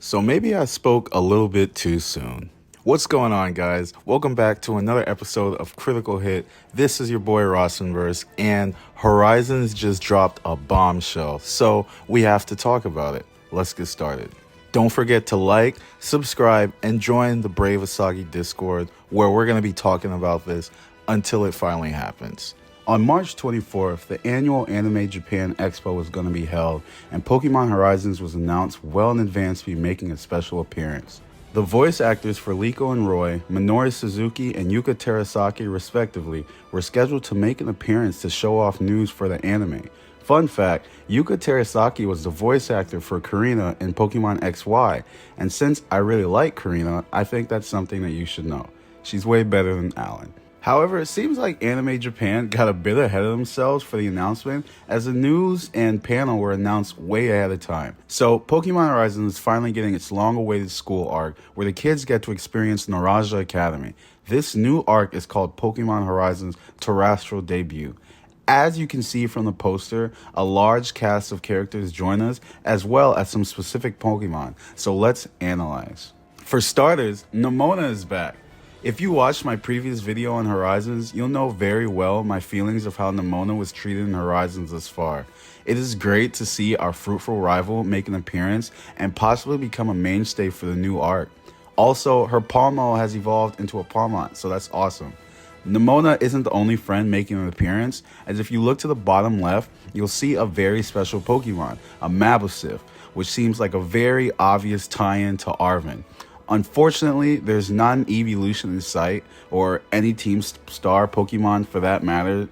So maybe I spoke a little bit too soon. What's going on, guys? Welcome back to another episode of Critical Hit. This is your boy Rossenverse, and Horizons just dropped a bombshell, so we have to talk about it. Let's get started. Don't forget to like, subscribe, and join the Brave Asagi Discord, where we're going to be talking about this until it finally happens. On March 24th, the annual Anime Japan Expo was going to be held, and Pokémon Horizons was announced well in advance to be making a special appearance. The voice actors for Liko and Roy, Minoru Suzuki and Yuka Terasaki respectively, were scheduled to make an appearance to show off news for the anime. Fun fact, Yuka Terasaki was the voice actor for Karina in Pokemon XY, and since I really like Karina, I think that's something that you should know. She's way better than Alan. However, it seems like Anime Japan got a bit ahead of themselves for the announcement, as the news and panel were announced way ahead of time. So, Pokemon Horizons is finally getting its long-awaited school arc, where the kids get to experience Naranja Academy. This new arc is called Pokemon Horizons Terrestrial Debut. As you can see from the poster, a large cast of characters join us, as well as some specific Pokemon. So let's analyze. For starters, Nemona is back. If you watched my previous video on Horizons, you'll know very well my feelings of how Nemona was treated in Horizons thus far. It is great to see our fruitful rival make an appearance and possibly become a mainstay for the new arc. Also, her Palmo has evolved into a Palmont, so that's awesome. Nemona isn't the only friend making an appearance, as if you look to the bottom left, you'll see a very special Pokemon, a Mabosif, which seems like a very obvious tie-in to Arven. Unfortunately, there's not an evolution in sight, or any Team Star Pokemon for that matter,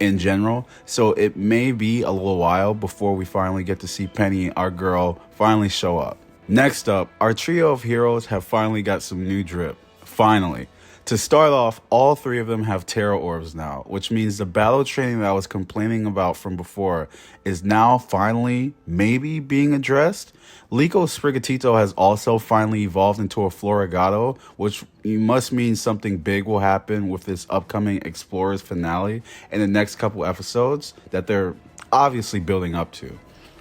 in general. So it may be a little while before we finally get to see Penny, our girl, finally show up. Next up, our trio of heroes have finally got some new drip. Finally. To start off, all three of them have Teral Orbs now, which means the battle training that I was complaining about from before is now finally maybe being addressed. Liko Sprigatito has also finally evolved into a Florigato, which must mean something big will happen with this upcoming Explorers finale in the next couple episodes that they're obviously building up to.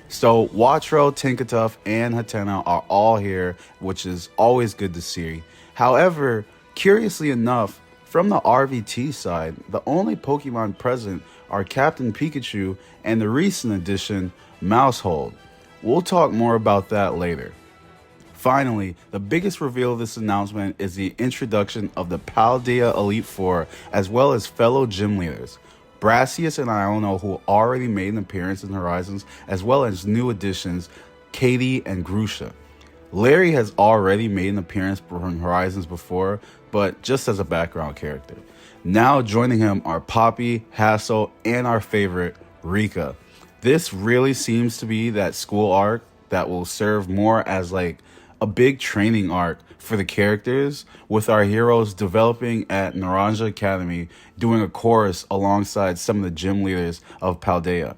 So Watro, Tinkatuff, and Hatena are all here, which is always good to see. However, curiously enough, from the RVT side, the only Pokemon present are Captain Pikachu and the recent addition, Mousehold. We'll talk more about that later. Finally, the biggest reveal of this announcement is the introduction of the Paldea Elite Four, as well as fellow gym leaders, Brassius and Iono, who already made an appearance in Horizons, as well as new additions, Katie and Grusha. Larry has already made an appearance from Horizons before, but just as a background character. Now joining him are Poppy, Hassel, and our favorite, Rika. This really seems to be that school arc that will serve more as like a big training arc for the characters, with our heroes developing at Naranja Academy, doing a chorus alongside some of the gym leaders of Paldea.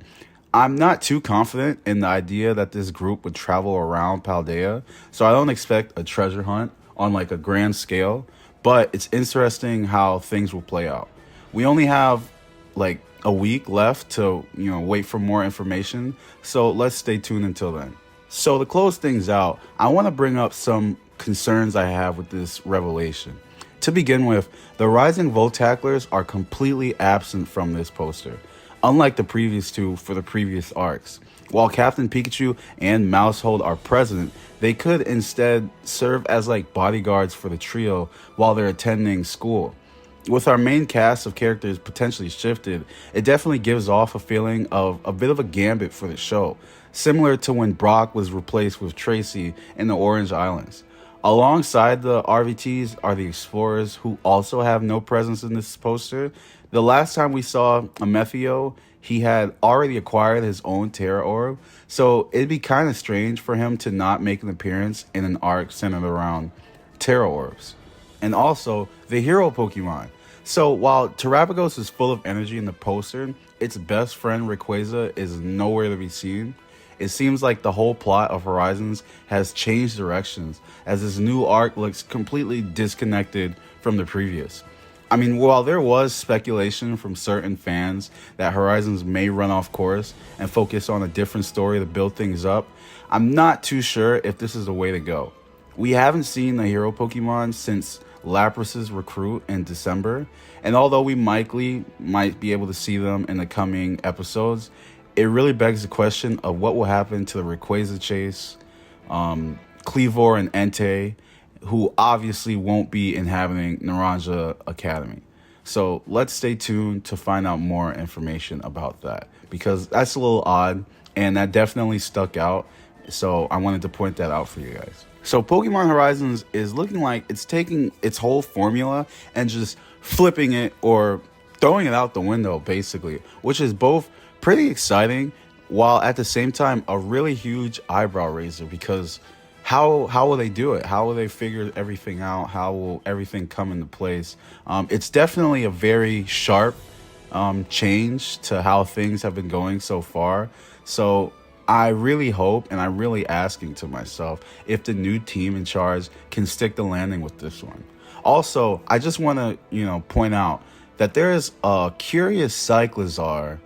I'm not too confident in the idea that this group would travel around Paldea, so I don't expect a treasure hunt on like a grand scale, but it's interesting how things will play out. We only have like a week left to, wait for more information, so let's stay tuned until then. So to close things out, I want to bring up some concerns I have with this revelation. To begin with, the Rising Voltaclers are completely absent from this poster, unlike the previous two for the previous arcs. While Captain Pikachu and Mousehold are present, they could instead serve as like bodyguards for the trio while they're attending school. With our main cast of characters potentially shifted, it definitely gives off a feeling of a bit of a gambit for the show, similar to when Brock was replaced with Tracy in the Orange Islands. Alongside the RVTs are the Explorers, who also have no presence in this poster. The last time we saw Amethio, he had already acquired his own Terra Orb, so it'd be kind of strange for him to not make an appearance in an arc centered around Terra Orbs. And also, the hero Pokemon. So while Terapagos is full of energy in the poster, its best friend Rayquaza is nowhere to be seen. It seems like the whole plot of Horizons has changed directions, as this new arc looks completely disconnected from the previous. I mean, while there was speculation from certain fans that Horizons may run off course and focus on a different story to build things up, I'm not too sure if this is the way to go. We haven't seen the hero Pokemon since Lapras's recruit in December, and although we might be able to see them in the coming episodes, it really begs the question of what will happen to the Rayquaza chase, Cleavor and Entei, who obviously won't be inhabiting Naranja Academy. So let's stay tuned to find out more information about that, because that's a little odd and that definitely stuck out. So I wanted to point that out for you guys. So Pokemon Horizons is looking like it's taking its whole formula and just flipping it or throwing it out the window, basically, which is both pretty exciting while at the same time a really huge eyebrow raiser, because how will they do it? How will they figure everything out? How will everything come into place? It's definitely a very sharp change to how things have been going so far. So I really hope, and I'm really asking to myself, if the new team in charge can stick the landing with this one. Also, I just want to, point out that there is a curious Cyclizar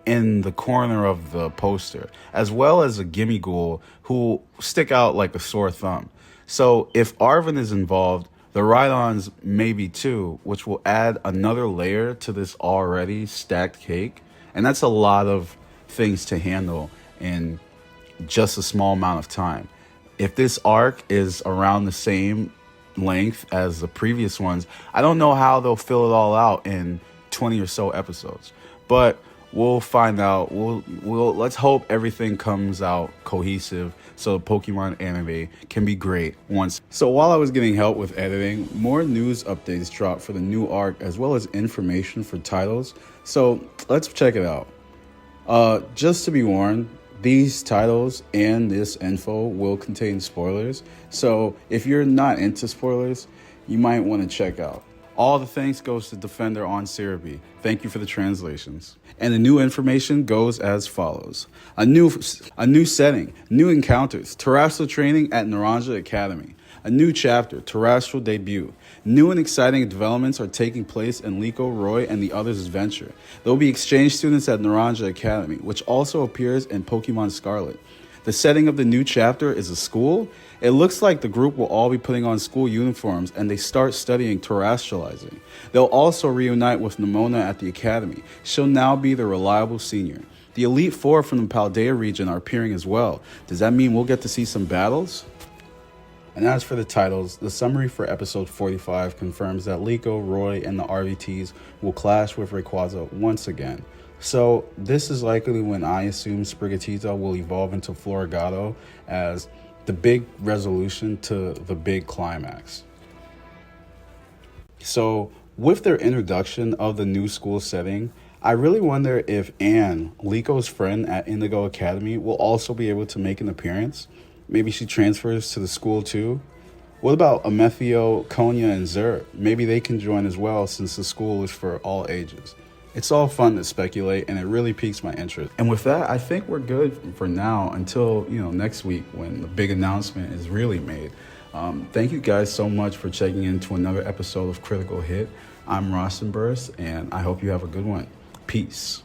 in the corner of the poster, as well as a Gimmighoul who stick out like a sore thumb. So if Arven is involved, the Rhydons may be too, which will add another layer to this already stacked cake. And that's a lot of things to handle in just a small amount of time. If this arc is around the same length as the previous ones, I don't know how they'll fill it all out in 20 or so episodes. But we'll find out. Let's hope everything comes out cohesive so the Pokemon anime can be great once. So while I was getting help with editing, more news updates dropped for the new arc as well as information for titles. So let's check it out. Just to be warned, these titles and this info will contain spoilers. So if you're not into spoilers, you might want to check out. All the thanks goes to Defender on Cerebi. Thank you for the translations. And the new information goes as follows. A new setting, new encounters, terrestrial training at Naranja Academy. A new chapter, terrestrial debut. New and exciting developments are taking place in Liko, Roy, and the others' adventure. There will be exchange students at Naranja Academy, which also appears in Pokemon Scarlet. The setting of the new chapter is a school. It looks like the group will all be putting on school uniforms and they start studying terrestrializing. They'll also reunite with Nimona at the academy. She'll now be the reliable senior. The Elite Four from the Paldea region are appearing as well. Does that mean we'll get to see some battles? And as for the titles, the summary for episode 45 confirms that Liko, Roy, and the RVTs will clash with Rayquaza once again. So this is likely when I assume Sprigatito will evolve into Florigato as the big resolution to the big climax. So with their introduction of the new school setting, I really wonder if Anne, Liko's friend at Indigo Academy, will also be able to make an appearance. Maybe she transfers to the school too. What about Amethio, Konya, and Zerg? Maybe they can join as well since the school is for all ages. It's all fun to speculate, and it really piques my interest. And with that, I think we're good for now until next week when the big announcement is really made. Thank you guys so much for checking in to another episode of Critical Hit. I'm Rostenburst, and I hope you have a good one. Peace.